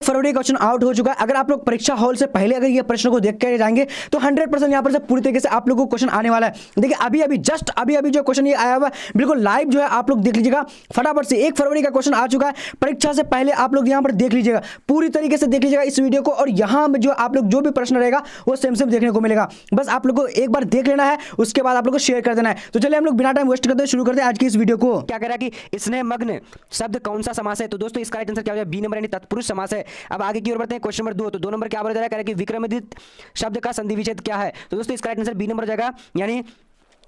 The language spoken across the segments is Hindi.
फरवरी क्वेश्चन आउट हो चुका है। अगर आप लोग परीक्षा हॉल से पहले अगर ये प्रश्न को देख कर जाएंगे तो 100% यहाँ पर से पूरी तरीके से आप लोगों को क्वेश्चन आने वाला है। देखिए अभी जो क्वेश्चन ये आया हुआ है बिल्कुल लाइव जो है आप लोग देख लीजिएगा फटाफट से। 1 फरवरी का क्वेश्चन आ चुका है, परीक्षा से पहले आप लोग यहाँ पर देख लीजिएगा, पूरी तरीके से देख लीजिएगा इस वीडियो को, और यहाँ जो आप लोग जो भी प्रश्न रहेगा वो सेम देखने को मिलेगा। बस आप लोग को एक बार देख लेना है, उसके बाद आप लोग को शेयर कर देना है। तो चलिए हम लोग बिना टाइम वेस्ट करते शुरू करते हैं आज की इस वीडियो को। क्या कह रहा है कि इसने मग्न शब्द कौन सा समास है? तो दोस्तों इसका राइट आंसर क्या हो जाएगा? बी नंबर यानी तत्पुरुष समास है। अब आगे की ओर बढ़ते हैं, क्वेश्चन नंबर 2। तो 2 नंबर क्या बोला जा रहा है? कह रहा है कि विक्रमादित्य शब्द का संधि विच्छेद क्या है? तो दोस्तों इसका राइट आंसर बी नंबर हो जाएगा, यानी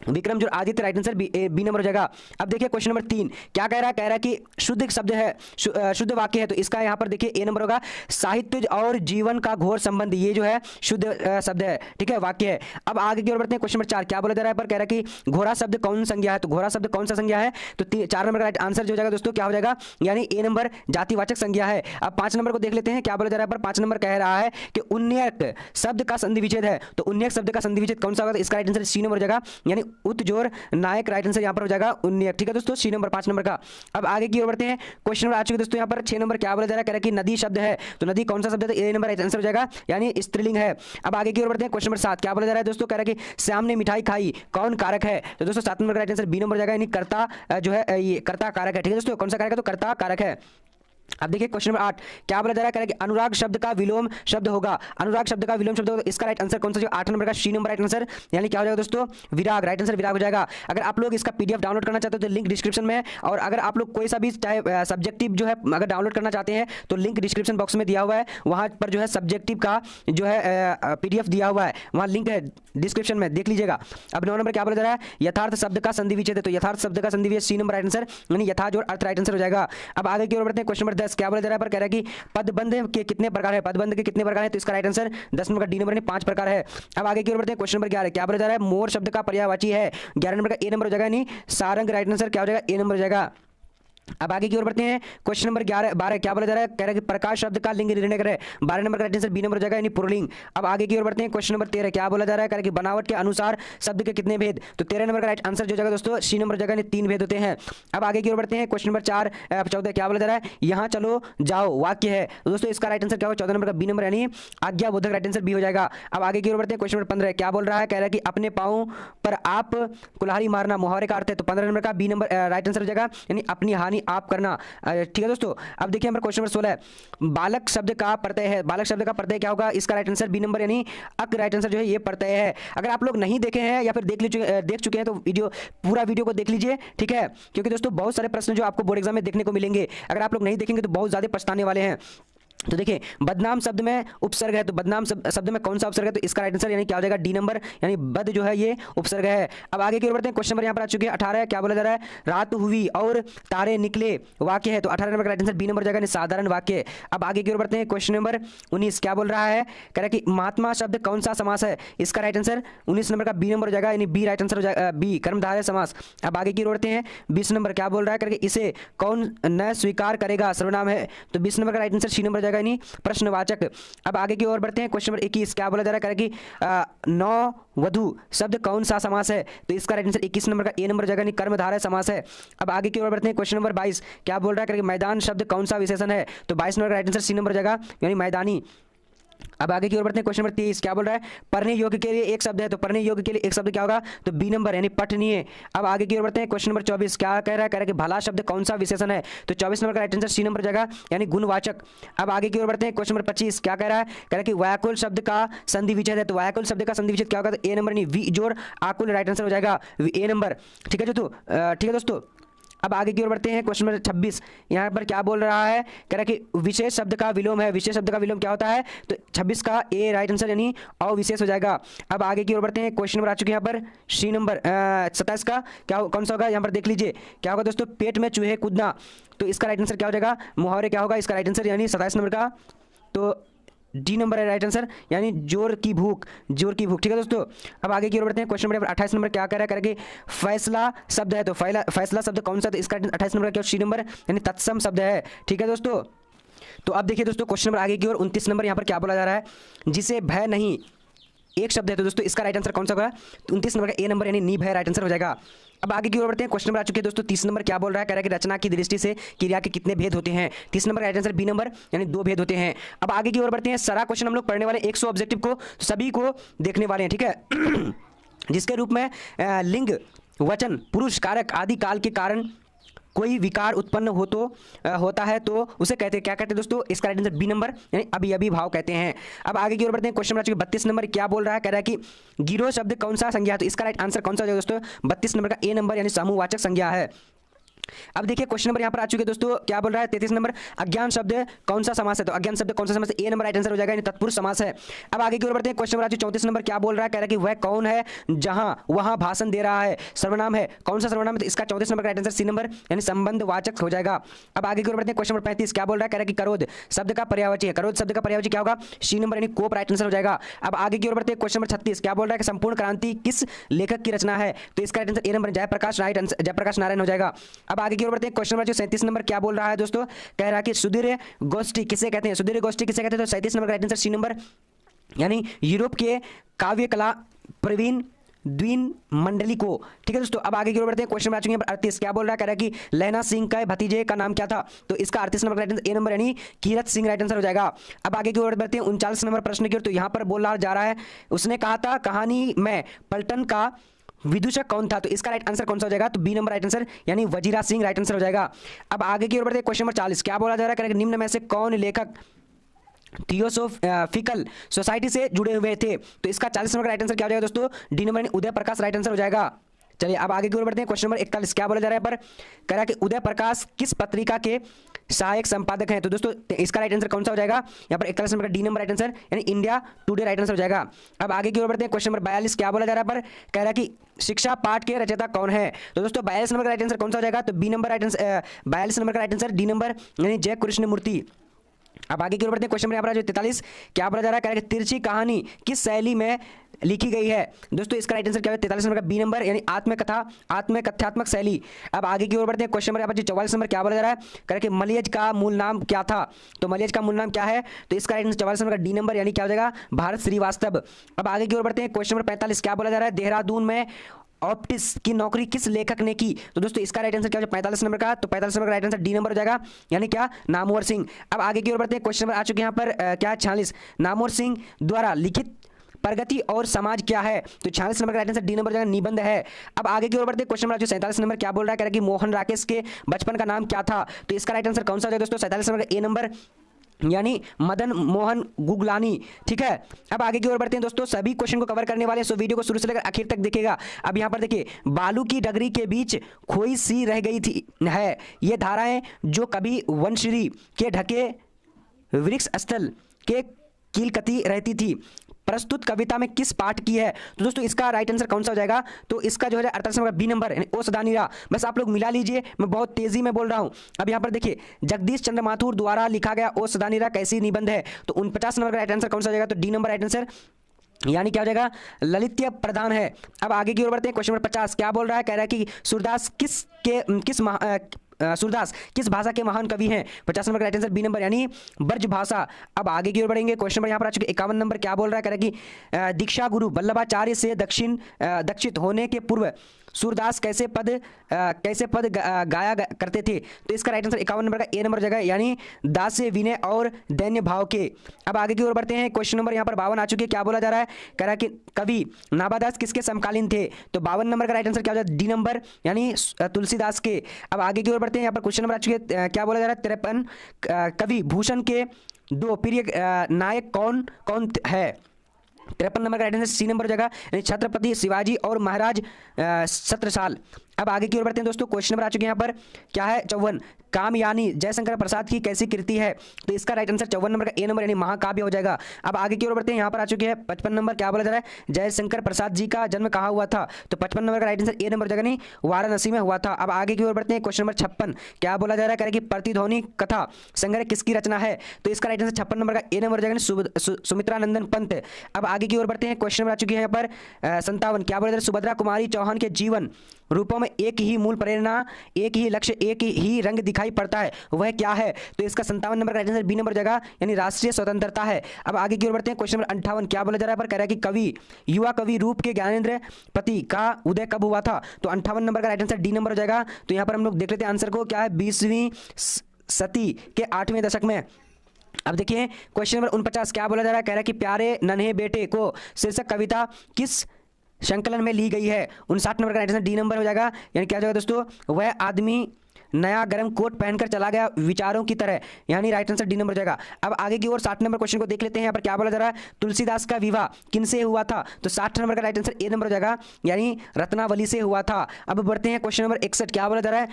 विक्रम जो Aditya, right answer B number हो जाएगा। अब देखिए क्वेश्चन नंबर 3 क्या कह रहा है? कह रहा है कि शुद्ध शब्द है, शुद्ध वाक्य है, तो इसका यहाँ पर देखिए ए नंबर होगा। साहित्य और जीवन का घोर संबंध, ये जो है शुद्ध शब्द है, ठीक है, वाक्य है। अब आगे की ओर बढ़ते हैं, क्वेश्चन नंबर 4 क्या बोला जा रहा है? पर कह रहा है कि घोड़ा शब्द कौन संज्ञा है? तो घोड़ा शब्द कौन सा संज्ञा है? तो 4 नंबर का राइट आंसर जो हो जाएगा दोस्तों क्या हो जाएगा, यानी ए नंबर जातिवाचक संज्ञा है। अब 5 नंबर को देख लेते हैं क्या बोला जा रहा है। पर 5 नंबर कह रहा है कि उन्नयक शब्द का संधि विच्छेद है, तो उन्नयक शब्द का संधि विच्छेद कौन सा होगा? तो इसका राइट आंसर सी नंबर हो जाएगा, यानी उत्जोर नायक, राइट आंसर यहां पर हो जाएगा उन्नयक, ठीक है दोस्तों, सी नंबर 5 नंबर का। अब आगे की ओर बढ़ते हैं, क्वेश्चन नंबर आ चुके दोस्तों यहाँ पर 6 नंबर क्या बोला जा रहा है? कह रहा है कि नदी शब्द है, तो नदी कौन सा शब्द है? तो ए नंबर राइट आंसर हो जाएगा, यानी स्त्रीलिंग है। अब आगे की ओर बढ़ते हैं, क्वेश्चन नंबर 7 क्या बोला जा रहा है दोस्तों? कह रहा है कि श्याम ने मिठाई खाई, कौन कारक है? तो दोस्तों 7 नंबर का राइट आंसर बी नंबर हो जाएगा, यानी कर्ता जो है, ये कर्ता कारक है, ठीक है दोस्तों। कौन सा कारक है? तो कर्ता कारक है। अब देखिए क्वेश्चन नंबर 8 क्या बोला जा रहा है? कह रहा है कि अनुराग शब्द का विलोम शब्द होगा, अनुराग शब्द का विलोम शब्द होगा, तो इसका राइट आंसर कौन सा? जो 8 नंबर का सी नंबर राइट आंसर, यानी क्या हो जाएगा दोस्तों? विराग, राइट आंसर विराग हो जाएगा। अगर आप लोग इसका पीडीएफ डाउनलोड करना चाहते हो तो लिंक डिस्क्रिप्शन में है, और अगर आप लोग कोई सा भी चाहे सब्जेक्टिव जो है अगर डाउनलोड करना चाहते हैं तो लिंक डिस्क्रिप्शन बॉक्स में दिया हुआ है, वहां पर जो है सब्जेक्टिव का जो है पीडीएफ दिया हुआ है, वहां लिंक है डिस्क्रिप्शन में, देख लीजिएगा। अब 9 नंबर क्या बोला जा रहा है? यथार्थ शब्द का संधि विच्छेद है, तो यथार्थ शब्द का संधि विच्छेद सी नंबर राइट आंसर, यानी यथा जो अर्थ राइट आंसर हो जाएगा। अब आगे की ओर बढ़ते हैं, क्वेश्चन नंबर 10 क्या बोला जा रहा है? पर कह रहा है कि पदबंध के कितने प्रकार है? पदबंध के कितने प्रकार है? तो इसका राइट आंसर 10 नंबर का डी नंबर, यानी 5 प्रकार है। अब आगे की ओर बढ़ते हैं, क्वेश्चन नंबर 11 क्या बोला जा रहा है? मोर शब्द का पर्यायवाची है, 11 नंबर का ए नंबर हो जाएगा, यानी सारंग, राइट आंसर क्या हो जाएगा? ए नंबर हो जाएगा। अब आगे की ओर बढ़ते हैं, क्वेश्चन नंबर 12 क्या बोला जा रहा है? कह रहा है कि प्रकाश शब्द का लिंग निर्णय है, 12 नंबर का राइट आंसर बी नंबर हो जाएगा, यानी पुरलिंग। अब आगे की ओर बढ़ते हैं, क्वेश्चन नंबर 13 क्या बोला जा रहा है? कह रहा है कि बनावट के अनुसार शब्द के कितने भेद? तो 13 नंबर का राइट आंसर जो जाएगा दोस्तों सी नंबर हो जाएगा, यानी 3 भेद होते हैं। अब आगे की ओर बढ़ते हैं, क्वेश्चन नंबर 14 क्या बोला जा रहा है? यहाँ चलो जाओ वाक्य है, तो दोस्तों इसका राइट आंसर क्या होगा? 14 नंबर का बी नंबर, यानी आज्ञाबोधक, राइट आंसर बी हो जाएगा। अब आगे की ओर बढ़ते हैं, क्वेश्चन नंबर 15 क्या बोल रहा है? कह रहा है कि अपने पाँव पर आप कुल्हाड़ी मारना मुहावरे का अर्थ है, तो 15 नंबर का बी नंबर राइट आंसर हो जाएगा, यानी अपनी हानि आप करना, ठीक है दोस्तों। अब देखिए हमारा क्वेश्चन नंबर 16 बालक शब्द का प्रत्यय है, बालक शब्द का प्रत्यय क्या होगा? इसका राइट आंसर बी नंबर, यानी अक, राइट आंसर जो है ये प्रत्यय है। अगर आप लोग नहीं देखे हैं या फिर देख चुके हैं तो पूरा वीडियो को देख लीजिए, ठीक है, क्योंकि दोस्तों बहुत सारे प्रश्न जो आपको बोर्ड एग्जाम में देखने को मिलेंगे, अगर आप लोग नहीं देखेंगे तो बहुत ज्यादा पछताने वाले हैं। तो देखिए बदनाम शब्द में उपसर्ग है, तो बदनाम शब्द में कौन सा उपसर्ग है? तो इसका राइट आंसर यानी क्या हो जाएगा? डी नंबर, यानी बद जो है ये उपसर्ग है। अब आगे की ओर बढ़ते हैं, क्वेश्चन नंबर यहाँ पर आ चुके हैं 18 क्या बोला जा रहा है? रात हुई और तारे निकले वाक्य है, तो 18 नंबर का राइट आंसर बी नंबर हो जाएगा, यानी साधारण वाक्य। अब आगे की ओर बढ़ते हैं, क्वेश्चन नंबर 19 क्या बोल रहा है? कह रहा है कि महात्मा शब्द कौन सा समास है? इसका राइट आंसर 19 नंबर का बी नंबर हो जाएगा, यानी बी राइट आंसर हो जाएगा, बी कर्मधारय समास। अब आगे की ओर बढ़ते हैं, 20 नंबर क्या बोल रहा है? कह रहा है कि इसे कौन न स्वीकार करेगा, सर्वनाम है, तो 20 नंबर का राइट आंसर सी नंबर हो जाएगा, यानी प्रश्न वाचक। अब आगे की ओर बढ़ते हैं, क्वेश्चन नंबर 21 क्या बोला जा रहा है? कि नौ वधु शब्द कौन सा समास है? तो इसका राइट आंसर 21 नंबर का ए नंबर जगह नहीं कर्मधारय समास है। अब आगे की ओर बढ़ते हैं, क्वेश्चन नंबर 22 क्या बोल रहा है? कि मैदान शब्द कौन सा विशेषण है? तो 22 नंबर का राइट आंसर सी नंबर जगह, यानी मैदानी। अब आगे की ओर बढ़ते हैं, क्वेश्चन नंबर 23 क्या बोल रहा है? पढ़ने योग्य के लिए एक शब्द है, तो पढ़ने योग्य के लिए एक शब्द क्या होगा? तो बी नंबर, यानी पठनीय। अब आगे की ओर बढ़ते हैं, क्वेश्चन नंबर 24 क्या कह रहा है? कह रहा है कि भला शब्द कौन सा विशेषण है? तो 24 नंबर का राइट आंसर सी नंबर जाएगा, यानी गुणवाचक। अब आगे की ओर बढ़ते हैं, क्वेश्चन नंबर 25 क्या कह रहा है? कह रहा है कि व्याकुल शब्द का संधि विच्छेद है, तो व्याकुल शब्द का संधि विच्छेद क्या होगा? तो ए नंबर, यानी वी जोड़ आकुल, राइट आंसर हो जाएगा ए नंबर, ठीक है ठीक है दोस्तों। अब आगे की ओर बढ़ते हैं, क्वेश्चन नंबर 26 यहाँ पर क्या बोल रहा है? कह रहा है कि विशेष शब्द का विलोम है, विशेष शब्द का विलोम क्या होता है? तो 26 का ए राइट आंसर, यानी अविशेष हो जाएगा। अब आगे की ओर बढ़ते हैं, क्वेश्चन नंबर आ चुके हैं यहाँ पर सी नंबर 27 का क्या कौन सा होगा? यहाँ पर देख लीजिए क्या होगा दोस्तों? पेट में चूहे कूदना, तो इसका राइट आंसर क्या हो जाएगा? मुहावरे क्या होगा? इसका राइट आंसर यानी 27 नंबर का तो डी नंबर है राइट आंसर, यानी जोर की भूख, जोर की भूख, ठीक है दोस्तों। अब आगे की ओर बढ़ते हैं, क्वेश्चन नंबर 28 नंबर क्या कह रहा है? करेंगे फैसला शब्द है, तो फैसला शब्द कौन सा? तो इसका 28 नंबर क्या सी नंबर, यानी तत्सम शब्द है, ठीक है दोस्तों। तो अब देखिए दोस्तों क्वेश्चन नंबर आगे की ओर 29 नंबर यहाँ पर क्या बोला जा रहा है? जिसे भय नहीं एक शब्द है, तो दोस्तों इसका राइट आंसर कौन सा होगा? 29 नंबर का ए नंबर यानी नींव है, राइट आंसर हो जाएगा। अब आगे की ओर बढ़ते हैं, क्वेश्चन नंबर आ चुके हैं दोस्तों। 30 नंबर क्या बोल रहा है? कह रहा है कि रचना की दृष्टि से क्रिया के कितने भेद होते हैं? 30 नंबर का राइट आंसर बी नंबर यानी 2 भेद होते हैं। अब आगे की ओर बढ़ते हैं, सारा क्वेश्चन हम लोग पढ़ने वाले 100 ऑब्जेक्टिव को, तो सभी को देखने वाले हैं, ठीक है। जिसके रूप में लिंग, वचन, पुरुष, कारक आदि काल के कारण कोई विकार उत्पन्न होता है तो उसे कहते हैं, क्या कहते हैं दोस्तों? इसका राइट आंसर बी नंबर यानी अभी अभी भाव कहते हैं। अब आगे की ओर बढ़ते हैं, क्वेश्चन नंबर 32 नंबर क्या बोल रहा है? कह रहा है कि गिरोह शब्द कौन सा संज्ञा है? तो इसका राइट आंसर कौन सा हो जाएगा दोस्तों? 32 नंबर का ए नंबर यानी समूहवाचक संज्ञा है। अब देखिए क्वेश्चन नंबर यहाँ पर आ चुके हैं दोस्तों, क्या बोल रहा है? 33 नंबर, अज्ञान शब्द कौन सा समास है? तो अज्ञान शब्द कौन सा समास है? ए नंबर राइट आंसर हो जाएगा, यानी तत्पुरुष समास है। अब आगे की ओर बढ़ते हैं, क्वेश्चन नंबर 34 नंबर क्या बोल रहा है? कह रहा है कि वह कौन है जहां वहां भाषण दे रहा है? सर्वनाम है, कौन सा सर्वनाम है? तो इसका 34 नंबर का राइट आंसर सी नंबर यानी संबंधवाचक हो जाएगा। अब आगे की ओर बढ़ते हैं, क्वेश्चन नंबर 35 क्या बोल रहा है? कह रहा है कि करोध शब्द का पर्यायवाची है, करोध शब्द का पर्यायवाची क्या होगा? सी नंबर यानी कोप, राइट आंसर हो जाएगा। अब आगे की ओर बढ़ते हैं, क्वेश्चन नंबर 36 क्या बोल रहा है कि संपूर्ण क्रांति किस लेखक की रचना है? तो इसका right answer A number Jayaprakash, right answer Jayaprakash Narayan हो जाएगा। अब आगे की ओर बढ़ते हैं, क्वेश्चन नंबर 37 नंबर क्या बोल रहा है दोस्तों? कह रहा है कि सुधीर गोष्ठी किसे कहते हैं? सुधीर गोष्ठी किसे कहते हैं? तो 37 नंबर का राइट आंसर सी नंबर यानी यूरोप के काव्य कला प्रवीण द्वीन मंडली को, ठीक है दोस्तों। अब आगे की ओर बढ़ते हैं, क्वेश्चन नंबर आ चुके हैं 38 क्या बोल रहा है? कह रहा है कि लैना सिंह का भतीजे का नाम क्या था? तो इसका 38 नंबर का राइट आंसर ए नंबर यानी कीरत सिंह, राइट आंसर हो जाएगा। अब आगे की ओर बढ़ते हैं 39 नंबर प्रश्न की ओर, तो यहाँ पर बोला जा रहा है, उसने कहा था कहानी में पलटन का विदूषक कौन था? तो इसका राइट आंसर कौन सा हो जाएगा? तो बी नंबर राइट आंसर यानी वजीरा सिंह, राइट आंसर हो जाएगा। अब आगे की ओर बढ़ते हैं, क्वेश्चन नंबर 40 क्या बोला जा रहा है? निम्न में से कौन लेखक थियोसोफिकल सोसाइटी से जुड़े हुए थे? तो इसका 40 नंबर का राइट आंसर क्या हो जाएगा दोस्तों? डी नंबर यानी उदय प्रकाश, राइट आंसर हो जाएगा। चलिए अब आगे की ओर बढ़ते हैं, क्वेश्चन नंबर 41 क्या बोला जा रहा है? पर कह रहा है कि उदय प्रकाश किस पत्रिका के सहायक संपादक हैं? तो दोस्तों इसका राइट आंसर कौन सा हो जाएगा? यहाँ पर 41 नंबर का डी नंबर राइट आंसर यानी इंडिया टुडे, राइट आंसर हो जाएगा। अब आगे की ओर बढ़ते हैं, क्वेश्चन नंबर 42 क्या बोला जा रहा है? पर कह रहा है कि शिक्षा पाठ के रचयिता कौन है? तो दोस्तों 42 नंबर का राइट आंसर कौन सा हो जाएगा? तो B number right answer, 42 number का राइट आंसर डी नंबर यानी जय कृष्ण मूर्ति। अब आगे की ओर बढ़ते हैं, क्वेश्चन नंबर 43 क्या बोला जा रहा है? कह रहा है कि तिरछी कहानी किस शैली में लिखी गई है? दोस्तों इसका राइट आंसर क्या है? 43 नंबर का बी नंबर यानी आत्मकथा, आत्मकथात्मक शैली। अब आगे की ओर बढ़ते हैं, क्वेश्चन नंबर 44 नंबर क्या बोला जा रहा है? कह रहा है कि मलयज का मूल नाम क्या था? तो मलयज का मूल नाम क्या है? तो इसका राइट आंसर 44 नंबर का डी नंबर यानी क्या हो जाएगा? भारत श्रीवास्तव। अब आगे की ओर बढ़ते हैं, क्वेश्चन नंबर 45 क्या बोला जा रहा है? देहरादून में ऑप्टिक्स की नौकरी किस लेखक ने की? तो दोस्तों इसका राइट आंसर क्या हो जाएगा? 45 नंबर का, तो 45 नंबर का राइट आंसर डी नंबर हो जाएगा यानी क्या? नामवर सिंह। अब आगे की ओर बढ़ते हैं, क्वेश्चन नंबर आ चुके हैं यहाँ पर क्या 46 नामवर सिंह द्वारा लिखित प्रगति और समाज क्या है? तो 46 नंबर का राइट आंसर डी नंबर जाएगा, निबंध है। अब आगे की ओर बढ़ते हैं, क्वेश्चन नंबर 47 नंबर क्या बोल रहा है? कह रहा है कि मोहन राकेश के बचपन का नाम क्या था? तो इसका राइट आंसर कौन सा हो जाएगा दोस्तों? 47 नंबर का ए नंबर यानी मदन मोहन गुगलानी, ठीक है। अब आगे की ओर बढ़ते हैं दोस्तों, सभी क्वेश्चन को कवर करने वाले, सो वीडियो को शुरू से लेकर आखिर तक देखिएगा। अब यहाँ पर देखिए, बालू की डगरी के बीच खोई सी रह गई थी है, ये धाराएं जो कभी वनश्री के ढके वृक्ष स्थल के कीलकती रहती थी, प्रस्तुत कविता में किस पाठ की है? तो दोस्तों इसका राइट आंसर कौन सा हो जाएगा? तो इसका जो है 48 नंबर बी नंबर यानी ओ सदानीरा। बस आप लोग मिला लीजिए, मैं बहुत तेजी में बोल रहा हूं। अब यहाँ पर देखिए, जगदीश चंद्र माथुर द्वारा लिखा गया ओ सदानीरा कैसी निबंध है? तो 49 नंबर का राइट आंसर कौन सा हो जाएगा? तो डी नंबर राइट आंसर यानी क्या हो जाएगा? ललित्य प्रधान है। अब आगे की ओर बढ़ते हैं, क्वेश्चन नंबर 50 क्या बोल रहा है? कह रहा है कि सूरदास सूरदास किस भाषा के महान कवि हैं? 50 नंबर का राइट आंसर बी नंबर यानी ब्रज भाषा। अब आगे की ओर बढ़ेंगे, क्वेश्चन नंबर यहाँ पर आ चुके 51 नंबर क्या बोल रहा है? कह रहा है कि दीक्षा गुरु वल्लभाचार्य से दक्षित होने के पूर्व सूरदास कैसे पद गाया करते थे? तो इसका राइट आंसर 51 नंबर का ए नंबर जगह यानी दास से विनय और दैन्य भाव के। अब आगे की ओर बढ़ते हैं, क्वेश्चन नंबर यहाँ पर 52 आ चुके, क्या बोला जा रहा है? कह रहा है कि कवि नाभादास किसके समकालीन थे? तो 52 नंबर का राइट आंसर क्या हो जाए? डी नंबर यानी तुलसीदास के। अब आगे की ओर बढ़ते हैं, यहाँ पर क्वेश्चन नंबर आ चुके, क्या बोला जा रहा है? 53 कवि भूषण के दो प्रिय नायक कौन कौन है? 53 नंबर का राइट आंसर सी नंबर जगह यानी छत्रपति शिवाजी और महाराज छत्रसाल। अब आगे की ओर बढ़ते हैं दोस्तों, क्वेश्चन नंबर आ चुके हैं यहाँ पर क्या है? 54 कामयानी जयशंकर प्रसाद की कैसी कृति है? तो इसका राइट आंसर 54 नंबर का ए नंबर यानी महाकाव्य हो जाएगा। अब आगे की ओर बढ़ते हैं, यहाँ पर आ चुके हैं 55 नंबर क्या बोला जा रहा है? जयशंकर प्रसाद जी का जन्म कहाँ हुआ था? तो 55 नंबर का राइट आंसर ए नंबर जगह नहीं वाराणसी में हुआ था। अब आगे की ओर बढ़ते हैं, क्वेश्चन नंबर 56 क्या बोला जा रहा है? कह रहा है कि प्रतिध्वनि कथा संग्रह किसकी रचना है? तो इसका राइट आंसर 56 नंबर का ए नंबर जगह सुमित्रानंदन पंत। अब आगे की ओर बढ़ते हैं, क्वेश्चन नंबर आ चुके हैं यहाँ पर 57 क्या बोला जा रहा है? सुभद्रा कुमारी चौहान के जीवन रूपों में एक ही मूल प्रेरणा, एक ही लक्ष्य, एक ही रंग दिखाई दिखाई पड़ता है वह क्या है? तो इसका 57 नंबर का राइट आंसर बी नंबर हो जाएगा, यानी राष्ट्रीय स्वतंत्रता है। अब आगे की ओर बढ़ते हैं, क्वेश्चन नंबर 58 क्या बोला जा रहा है पर कह रहा है कि कवि युवा कवि रूप के ज्ञानेंद्र पति का उदय कब हुआ था? तो 58 नंबर का राइट आंसर डी नंबर हो जाएगा। तो यहाँ पर हम लोग देख लेते हैं आंसर को, क्या है 20वीं सदी के 8वें दशक में। अब देखिए क्वेश्चन नंबर 49 क्या बोला जा रहा है, कह रहा है कि प्यारे नन्हे बेटे को शीर्षक कविता किस संकलन में ली गई है? 59 नंबर का राइट आंसर डी नंबर हो जाएगा, यानी क्या हो जाएगा दोस्तों, वह आदमी नया गर्म कोट पहनकर चला गया विचारों की तरह, यानी राइट आंसर डी नंबर हो जाएगा। अब आगे की ओर 60 नंबर क्वेश्चन को देख लेते हैं। यहाँ पर क्या बोला जा रहा है, तुलसीदास का विवाह किनसे हुआ था? तो 60 नंबर का राइट आंसर ए नंबर हो जाएगा, यानी रत्नावली से हुआ था। अब बढ़ते हैं क्वेश्चन नंबर 61 क्या बोला जा रहा है,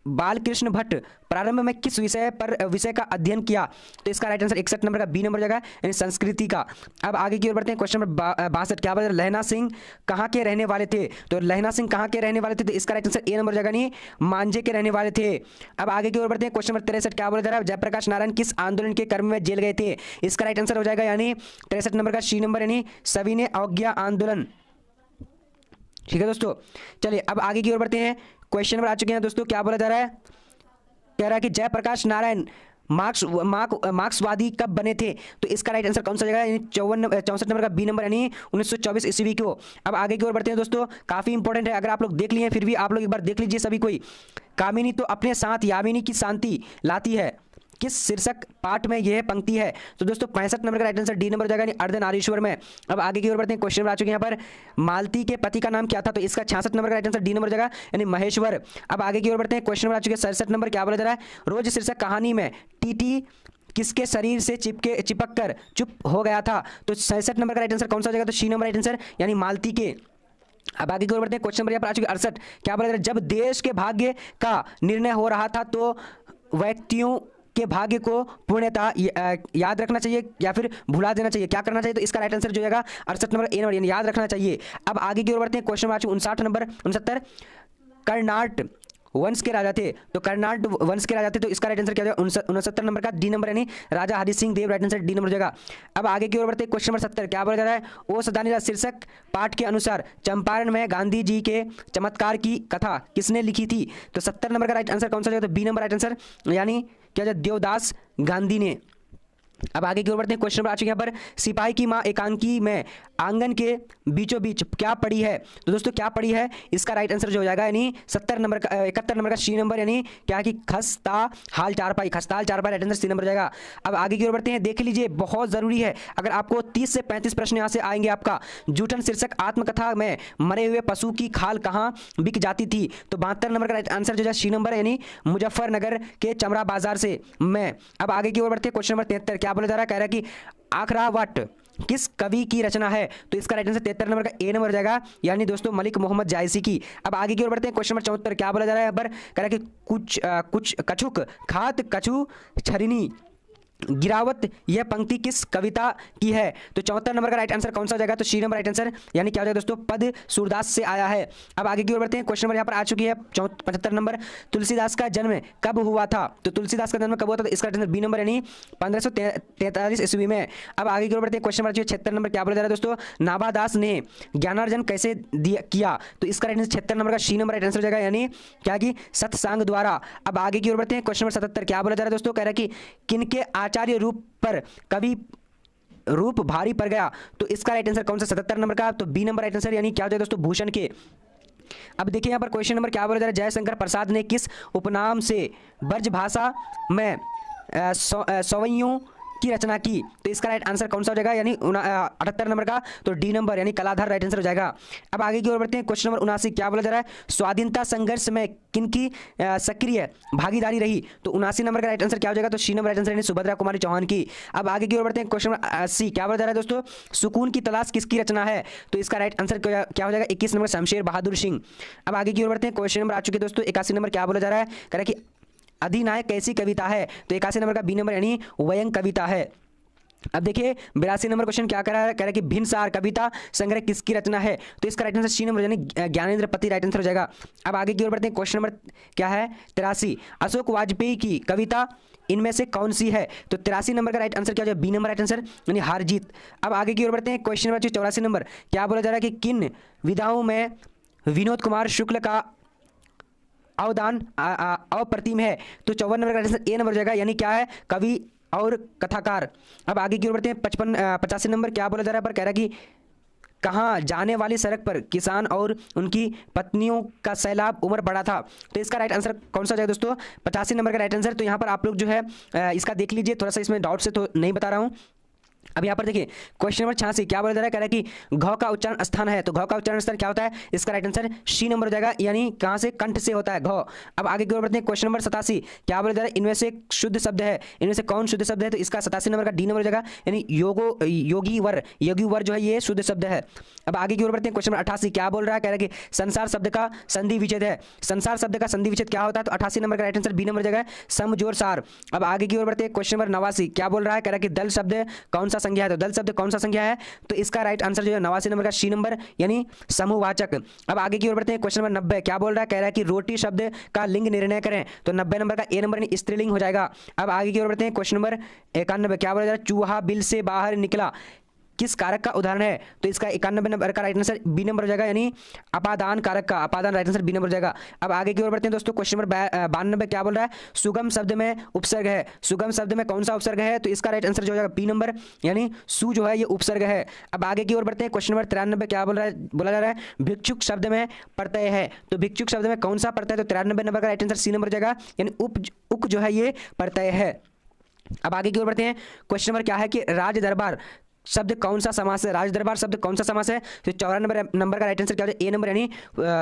बालकृष्ण भट्ट प्रारंभ में किस विषय का अध्ययन किया? तो इसका राइट आंसर 61 नंबर का बी नंबर हो जाएगा, यानी संस्कृति का। अब आगे की ओर बढ़ते हैं, क्वेश्चन नंबर 62 क्या बोला जा रहा है, लहना सिंह कहाँ के रहने वाले थे? तो लहना सिंह कहाँ के रहने वाले थे? तो इसका राइट आंसर ए नंबर हो जाएगा, नहीं मांझे के रहने वाले थे। अब आगे की ओर बढ़ते हैं, क्वेश्चन नंबर 63 क्या बोला जा रहा है, जयप्रकाश नारायण किस आंदोलन के क्रम में जेल गए थे? इसका राइट आंसर हो जाएगा, यानी 63 नंबर का सी नंबर, यानी सविनय अवज्ञा आंदोलन। ठीक है दोस्तों, चलिए अब आगे की ओर बढ़ते हैं। क्वेश्चन नंबर आ चुके हैं दोस्तों, क्या बोला जा रहा है, कह रहा है कि जयप्रकाश नारायण मार्क्सवादी कब बने थे? तो इसका राइट आंसर कौन सा जाएगा, यानी 64 नंबर का बी नंबर, यानी 1924 ईस्वी को। अब आगे की ओर बढ़ते हैं दोस्तों, काफी इंपॉर्टेंट है, अगर आप लोग देख लिए फिर भी आप लोग एक बार देख लीजिए सभी कोई। कामिनी तो अपने साथ यामिनी की शांति लाती है, किस शीर्षक पाठ में यह पंक्ति है? तो दोस्तों 65 नंबर का राइट आंसर डी नंबर हो जाएगा, यानी अर्धनारीश्वर में। अब आगे की ओर बढ़ते हैं, क्वेश्चन नंबर आ चुके हैं यहाँ पर, मालती के पति का नाम क्या था? तो इसका 66 नंबर का राइट आंसर डी नंबर हो जाएगा, यानी महेश्वर। अब आगे की ओर बढ़ते हैं, क्वेश्चन नंबर आ चुके हैं 67 नंबर क्या बोला जा रहा है, रोज शीर्षक कहानी में टीटी किसके शरीर से चिपक कर चुप हो गया था? तो 67 नंबर का राइट आंसर कौन सा हो जाएगा? तो सी नंबर राइट आंसर, यानी मालती के। अब आगे की ओर बढ़ते हैं, क्वेश्चन नंबर यहाँ पर आ चुके 68 क्या बोला जा रहा है, जब देश के भाग्य का निर्णय हो रहा था तो व्यक्तियों के भाग्य को पूर्णतः याद रखना चाहिए या फिर भुला देना चाहिए, क्या करना चाहिए? तो इसका राइट आंसर जो जाएगा 68 नंबर ए नंबर, यानी याद रखना चाहिए। अब आगे की ओर बढ़ते हैं, क्वेश्चन नंबर 59 नंबर 69 कर्नाट वंश के राजा थे, तो कर्नाट वंश के राजा थे, तो इसका राइट आंसर क्या हो जाएगा? 69 नंबर का डी नंबर, यानी राजा हरि सिंह देव, राइट आंसर डी नंबर हो जाएगा। अब आगे की ओर बढ़ते हैं, क्वेश्चन नंबर 70 क्या बोला जा रहा है, ओ सदानीराज शीर्षक पाठ के अनुसार चंपारण में गांधी जी के चमत्कार की कथा किसने लिखी थी? तो 70 नंबर का राइट आंसर कौन सा जाएगा? तो बी नंबर राइट आंसर, यानी क्या जाए देवदास गांधी ने। अब आगे की ओर बढ़ते हैं, क्वेश्चन नंबर आ चुके हैं यहाँ पर, सिपाही की मां एकांकी में आंगन के बीचों बीच क्या पड़ी है? तो दोस्तों क्या पड़ी है? इसका राइट आंसर जो हो जाएगा, यानी 71 नंबर का सी नंबर, यानी क्या कि खस्ता हाल चारपाई, खस्ताल चारपाई, राइट आंसर सी नंबर हो जाएगा। अब आगे की ओर बढ़ते हैं, देख लीजिए बहुत जरूरी है, अगर आपको 30 से 35 प्रश्न यहाँ से आएंगे आपका। जूठन शीर्षक आत्मकथा में मरे हुए पशु की खाल कहाँ बिक जाती थी? तो 72 नंबर का राइट आंसर जो है सी नंबर, यानी मुजफ्फरनगर के चमड़ा बाजार से में। अब आगे की ओर बढ़ते हैं, क्वेश्चन नंबर 73 क्या बोला जा रहा है, कह रहा है कि आखरावट किस कवि की रचना है? तो इसका राइट आंसर 73 नंबर का ए नंबर हो जाएगा, यानी दोस्तों मलिक मोहम्मद जायसी की। अब आगे की ओर बढ़ते हैं, क्वेश्चन नंबर 74 क्या बोला जा रहा है, पर कह रहा है कि कुछ कछुक खात कछु छरिनी गिरावत, यह पंक्ति किस कविता की है? तो 74 नंबर का राइट आंसर कौन सा हो जाएगा? तो सी नंबर राइट आंसर, यानी क्या हो जाएगा दोस्तों पद सूरदास से आया है। अब आगे की ओर बढ़ते हैं, क्वेश्चन नंबर यहाँ पर आ चुकी है 75 नंबर, तुलसीदास का जन्म कब हुआ था? तो तुलसीदास का जन्म कब हुआ था? तो इसका आंसर बी नंबर, यानी 1543 ईस्वी में। अब आगे की ओर बढ़ते हैं, क्वेश्चन नंबर 76 नंबर क्या बोला जा रहा है दोस्तों, नाभादास ने ज्ञानार्जन कैसे किया? तो इसका राइट आंसर 76 नंबर का सी नंबर राइट आंसर हो जाएगा, यानी क्या कि सत्संग द्वारा। अब आगे की ओर बढ़ते हैं, क्वेश्चन नंबर 77 क्या बोला जा रहा है दोस्तों, कह रहा है कि किनके आचार्य रूप पर कवि रूप भारी पड़ गया? तो इसका राइट आंसर कौन सा 77 नंबर का? तो बी नंबर राइट आंसर, यानी क्या हो जाएगा दोस्तों भूषण के। अब देखिए यहाँ पर क्वेश्चन नंबर क्या बोला जा रहा है, जयशंकर प्रसाद ने किस उपनाम से ब्रजभाषा में सवैयों की रचना की? तो इसका राइट आंसर कौन सा हो जाएगा, यानी 78 नंबर का, तो डी नंबर, यानी कलाधर, राइट आंसर हो जाएगा। अब आगे की ओर बढ़ते हैं, क्वेश्चन नंबर 79 क्या बोला जा रहा है, स्वाधीनता संघर्ष में किनकी सक्रिय भागीदारी रही? तो 79 नंबर का राइट आंसर क्या हो जाएगा? तो सी नंबर राइट आंसर, यानी सुभद्रा कुमारी चौहान की। अब आगे की ओर बढ़ते हैं, क्वेश्चन नंबर 80 क्या बोला जा रहा है दोस्तों, सुकून की तलाश किसकी रचना है? तो इसका राइट आंसर क्या हो जाएगा? 21 नंबर शमशेर बहादुर सिंह। अब आगे की ओर बढ़ते हैं, क्वेश्चन नंबर आ चुके दोस्तों 81 नंबर क्या बोला जा रहा है, कह रहा है कि अधिनायक कैसी कविता है? तो 81 नंबर का बी नंबर, यानी व्यंग कविता है। अब देखिए 82 नंबर क्वेश्चन क्या करा है, कह रहा है कि भिनसार कविता संग्रह किसकी रचना है? तो इसका राइट आंसर सी नंबर, यानी ज्ञानेंद्र पति, राइट आंसर हो जाएगा। अब आगे की ओर बढ़ते हैं, क्वेश्चन नंबर क्या है 83, अशोक वाजपेयी की कविता इनमें से कौन सी है? तो 83 नंबर का राइट आंसर क्या हो जाएगा? बी नंबर राइट आंसर, यानी हार जीत। अब आगे की ओर बढ़ते हैं, क्वेश्चन नंबर 84 नंबर क्या बोला जा रहा है कि किन विधाओं में विनोद कुमार शुक्ल का अवदान अप्रतिम है, तो 54 नंबर का राइट आंसर ए नंबर हो जाएगा, यानी क्या है, कवि और कथाकार। अब आगे की ओर बढ़ते हैं। 85 नंबर क्या बोला जा रहा है, पर कह रहा है कि कहाँ जाने वाली सड़क पर किसान और उनकी पत्नियों का सैलाब उमड़ पड़ा था, तो इसका राइट आंसर कौन सा हो जाएगा दोस्तों, 85 नंबर का राइट आंसर। तो यहाँ पर आप लोग जो है इसका देख लीजिए, थोड़ा सा इसमें डाउट से तो नहीं बता रहा हूँ। अब यहाँ पर देखिए क्वेश्चन नंबर 86 क्या बोला जा रहा है, कह रहा है कि घ का उच्चारण स्थान है, तो घ का उच्चारण स्थान क्या होता है, इसका राइट आंसर सी नंबर हो जाएगा, यानी कहाँ से, कंठ से होता है घ। अब आगे की ओर बढ़ते हैं। क्वेश्चन नंबर 87 क्या बोला जा रहा है, इनमें से शुद्ध शब्द है, इनमें से कौन शुद्ध शब्द है, तो इसका 87 नंबर का डी नंबर हो जाएगा, यानी योगी वर जो है ये शुद्ध शब्द है। अब आगे की ओर बढ़ते हैं। क्वेश्चन नंबर 88 क्या बोल रहा है, कह रहा है कि संसार शब्द का संधि विच्छेद है, संसार शब्द का संधि विच्छेद क्या होता है, तो 88 नंबर का राइट आंसर बी नंबर हो जाएगा, समजोर सार। अब आगे की ओर बढ़ते हैं। क्वेश्चन नंबर 89 क्या बोल रहा है, कह रहा है कि दल शब्द कौन सा संज्ञा है, तो दल शब्द कौन सा संज्ञा है, तो इसका राइट आंसर जो है 89 नंबर का सी नंबर, यानी समूहवाचक। अब आगे की ओर बढ़ते हैं। क्वेश्चन नंबर 90 क्या बोल रहा है, कह रहा है कि रोटी शब्द का लिंग निर्णय करें, तो 90 नंबर का ए नंबर यानी स्त्रीलिंग हो जाएगा। अब आगे की ओर बढ़ते हैं। क्वेश्चन नंबर 91 क्या बोला जा रहा है, चूहा बिल से बाहर निकला किस कारक का उदाहरण है, तो इसका 91 नंबर का राइट आंसर बी नंबर हो जाएगा, यानी अपादान कारक का, अपादान राइट आंसर बी नंबर हो जाएगा। अब आगे की ओर बढ़ते हैं दोस्तों। क्वेश्चन नंबर 92 क्या बोल रहा है, सुगम शब्द में उपसर्ग है, सुगम शब्द में कौन सा उपसर्ग है, तो इसका राइट आंसर जो हो जाएगा बी नंबर, यानी सु जो है ये उपसर्ग है। अब आगे की ओर बढ़ते हैं। क्वेश्चन नंबर 93 क्या बोला जा रहा है, भिक्षुक शब्द में प्रत्यय है, तो भिक्षुक शब्द में कौन सा प्रत्यय, तो 93 नंबर का राइट आंसर सी नंबर हो जाएगा, यानी उक जो है ये प्रत्यय है। अब आगे की ओर बढ़ते हैं। क्वेश्चन नंबर क्या है कि राज दरबार शब्द कौन सा समास है, राज दरबार शब्द कौन सा समास है, तो 94 नंबर का राइट आंसर क्या हो जाएगा, ए नंबर, यानी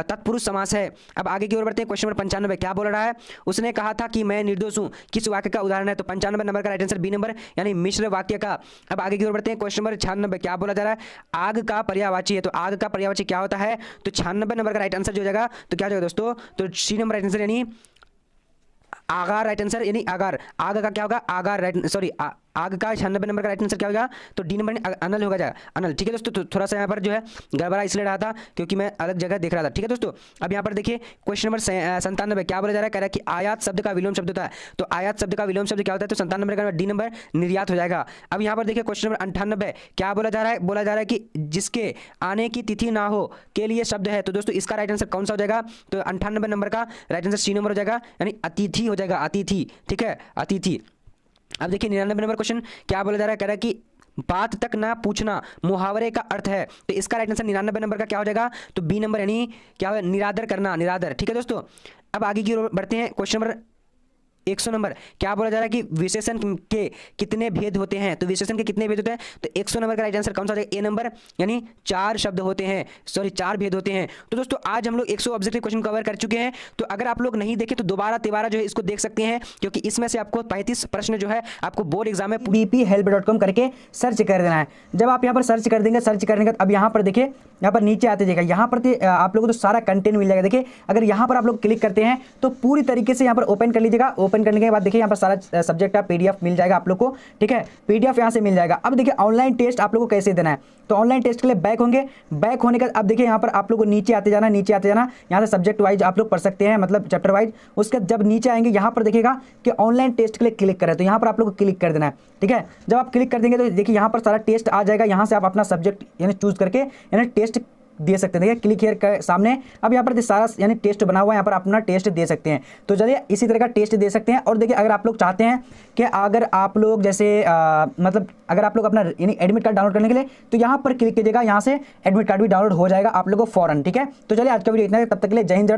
तत्पुरुष समास है। अब आगे की ओर बढ़ते हैं। क्वेश्चन नंबर 95 क्या बोल रहा है, उसने कहा था कि मैं निर्दोष हूं, किस वाक्य का उदाहरण है, तो 95 नंबर का राइट आंसर बी नंबर, यानी मिश्र वाक्य का। अब आगे की ओर बढ़ते हैं। क्वेश्चन नंबर 96 क्या बोला जा रहा है, आग का पर्यायवाची है, तो आग का पर्यायवाची क्या होता है, तो 96 नंबर का राइट आंसर जो हो जाएगा, तो क्या हो जाएगा दोस्तों, तो सी नंबर राइट आंसर, यानी आगार राइट आंसर, यानी आगार, आग का क्या होगा, आगार राइट, सॉरी आग का 96 नंबर का राइट आंसर क्या होगा, तो डी नंबर अनल होगा जाएगा, अनल। ठीक है दोस्तों, तो थोड़ा सा यहाँ पर जो है गड़बड़ा इसलिए रहा था क्योंकि मैं अलग जगह देख रहा था। ठीक है दोस्तों, अब यहाँ पर देखिए क्वेश्चन नंबर 97 क्या बोला जा रहा है, कह रहा है कि आयात शब्द का विलोम शब्द होता है, तो आयात शब्द का विलोम शब्द क्या होता है, तो 97 नंबर का डी नंबर निर्यात हो जाएगा। अब यहाँ पर देखिए क्वेश्चन नंबर 98 क्या बोला जा रहा है कि जिसके आने की तिथि ना हो के लिए शब्द है, तो दोस्तों इसका राइट आंसर कौन सा हो जाएगा, तो 98 नंबर का राइट आंसर सी नंबर हो जाएगा, यानी अतिथि हो जाएगा, अतिथि। ठीक है, अतिथि। अब देखिए 99 नंबर क्वेश्चन क्या बोला जा रहा है, कह रहा है कि बात तक ना पूछना मुहावरे का अर्थ है, तो इसका राइट आंसर 99 नंबर का क्या हो जाएगा, तो बी नंबर, यानी क्या हो, निरादर करना, निरादर। ठीक है दोस्तों, अब आगे की ओर बढ़ते हैं। क्वेश्चन नंबर 100 नंबर क्या बोला जा रहा है कि विशेषण के कितने भेद होते हैं, तो विशेषण के कितने भेद होते हैं, तो 100 नंबर का राइट आंसर कौन सा हो जाएगा, ए नंबर, यानी 4 शब्द होते हैं, सॉरी 4 भेद होते हैं। तो दोस्तों आज हम लोग 100 ऑब्जेक्टिव क्वेश्चन कवर कर चुके हैं, तो अगर आप लोग नहीं देखे तो दोबारा तिबारा जो है इसको देख सकते हैं, क्योंकि इसमें से आपको 35 प्रश्न जो है आपको बोर्ड एग्जाम में bphelp.com करके सर्च कर देना है। जब आप यहाँ पर सर्च कर देंगे, सर्च करने के बाद अब यहाँ पर देखिए, यहाँ पर नीचे आते जाएगा, यहाँ पर आप लोगों को तो सारा कंटेंट मिल जाएगा। देखिए अगर यहाँ पर आप लोग क्लिक करते हैं तो पूरी तरीके से यहाँ पर ओपन कर लीजिएगा। ओपन करने के बाद देखिए यहाँ पर सारा सब्जेक्ट का पीडीएफ मिल जाएगा आप लोग को। ठीक है, पीडीएफ यहाँ से मिल जाएगा। अब देखिए ऑनलाइन टेस्ट आप लोग को कैसे देना है, तो ऑनलाइन टेस्ट के लिए बैक होंगे, बैक होने का अब देखिए यहाँ पर आप लोग को नीचे आते जाना, नीचे आते जाना, यहाँ से सब्जेक्ट वाइज आप लोग पढ़ सकते हैं, मतलब चैप्टर वाइज। उसके जब नीचे आएंगे यहाँ पर देखिएगा कि ऑनलाइन टेस्ट के लिए क्लिक करें, तो यहाँ पर आप लोग को क्लिक कर देना है। ठीक है, जब आप क्लिक कर देंगे तो देखिए यहाँ पर सारा टेस्ट आ जाएगा, यहाँ से आप अपना सब्जेक्ट यानी चूज करके यानी टेस्ट दे सकते हैं। देखिए क्लिक हियर के सामने अब यहाँ पर सारा यानी टेस्ट बना हुआ है, यहाँ पर अपना टेस्ट दे सकते हैं। तो चलिए इसी तरह का टेस्ट दे सकते हैं। और देखिए अगर आप लोग चाहते हैं कि अगर आप लोग जैसे मतलब अगर आप लोग अपना यानी एडमिट कार्ड डाउनलोड करने के लिए, तो यहाँ पर क्लिक कीजिएगा, यहाँ से एडमिट कार्ड भी डाउनलोड हो जाएगा आप लोगों को फौरन। ठीक है, तो चलिए आज का वीडियो इतना है, तब तक के लिए जय हिंद।